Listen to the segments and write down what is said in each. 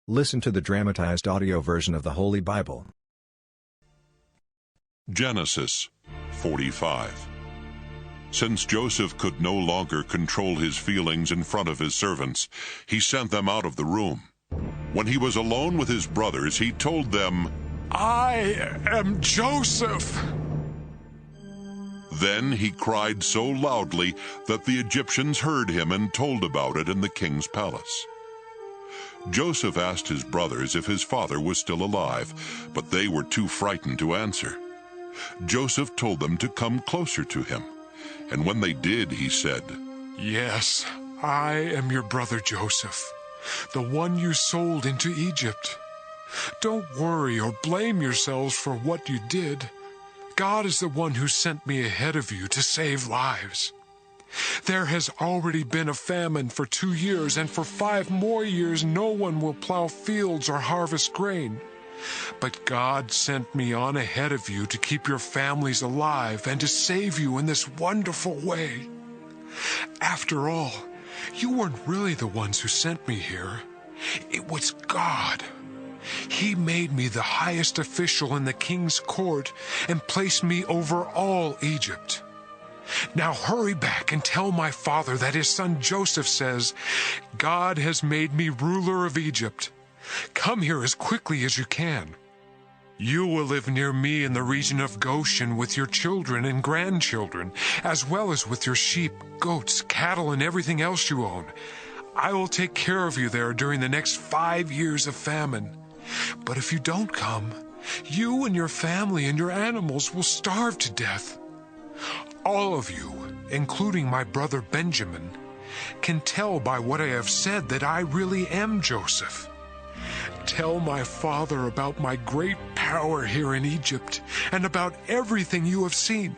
Listen to the dramatized audio version of the Holy Bible. Genesis 45. Since Joseph could no longer control his feelings in front of his servants, he sent them out of the room. When he was alone with his brothers, he told them, "I am Joseph." Then he cried so loudly that the Egyptians heard him and told about it in the king's palace. Joseph asked his brothers if his father was still alive, but they were too frightened to answer. Joseph told them to come closer to him, and when they did, he said, "Yes, I am your brother Joseph, the one you sold into Egypt. Don't worry or blame yourselves for what you did. God is the one who sent me ahead of you to save lives. There has already been a famine for 2 years, and for 5 more years no one will plow fields or harvest grain. But God sent me on ahead of you to keep your families alive and to save you in this wonderful way. After all, you weren't really the ones who sent me here. It was God. He made me the highest official in the king's court and placed me over all Egypt. Now hurry back and tell my father that his son Joesph says, 'God has made me ruler of Egypt. Come here as quickly as you can. You will live near me in the region of Goshen with your children and grandchildren, as well as with your sheep, goats, cattle, and everything else you own. I will take care of you there during the next 5 years of famine. But if you don't come, you and your family and your animals will starve to death. All of you, including my brother Benjamin, can tell by what I have said that I really am Joseph. Tell my father about my great power here in Egypt and about everything you have seen.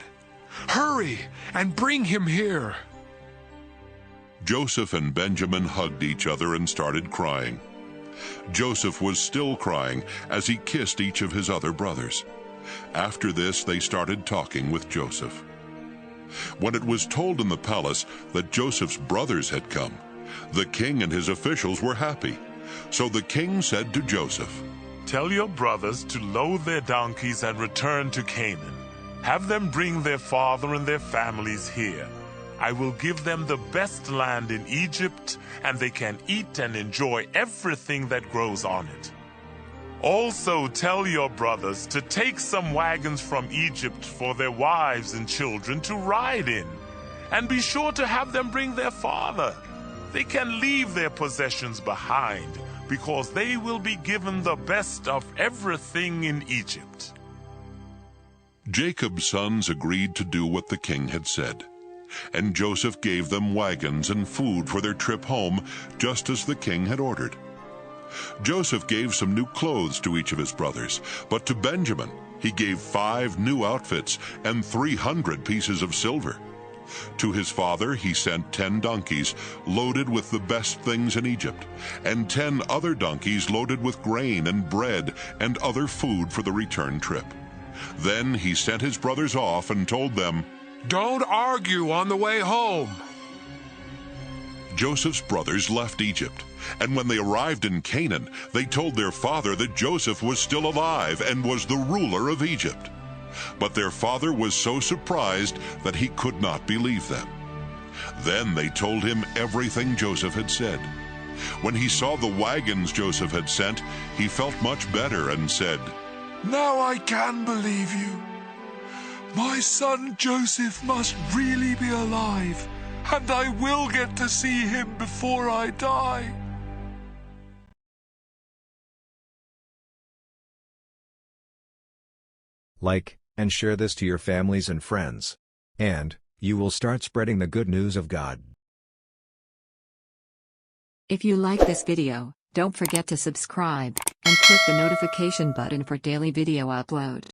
Hurry and bring him here." Joseph and Benjamin hugged each other and started crying. Joseph was still crying as he kissed each of his other brothers. After this, they started talking with Joseph. When it was told in the palace that Joseph's brothers had come, the king and his officials were happy. So the king said to Joseph, "Tell your brothers to load their donkeys and return to Canaan. Have them bring their father and their families here. I will give them the best land in Egypt, and they can eat and enjoy everything that grows on it. Also tell your brothers to take some wagons from Egypt for their wives and children to ride in, and be sure to have them bring their father. They can leave their possessions behind, because they will be given the best of everything in Egypt." Jacob's sons agreed to do what the king had said, and Joseph gave them wagons and food for their trip home, just as the king had ordered. Joseph gave some new clothes to each of his brothers, but to Benjamin he gave 5 new outfits and 300 pieces of silver. To his father he sent 10 donkeys loaded with the best things in Egypt, and 10 other donkeys loaded with grain and bread and other food for the return trip. Then he sent his brothers off and told them, "Don't argue on the way home." Joseph's brothers left Egypt, and when they arrived in Canaan, they told their father that Joseph was still alive and was the ruler of Egypt. But their father was so surprised that he could not believe them. Then they told him everything Joseph had said. When he saw the wagons Joseph had sent, he felt much better and said, "Now I can believe you. My son Joseph must really be alive, and I will get to see him before I die." Like and share this to your families and friends. And you will start spreading the good news of God. If you like this video, don't forget to subscribe and click the notification button for daily video upload.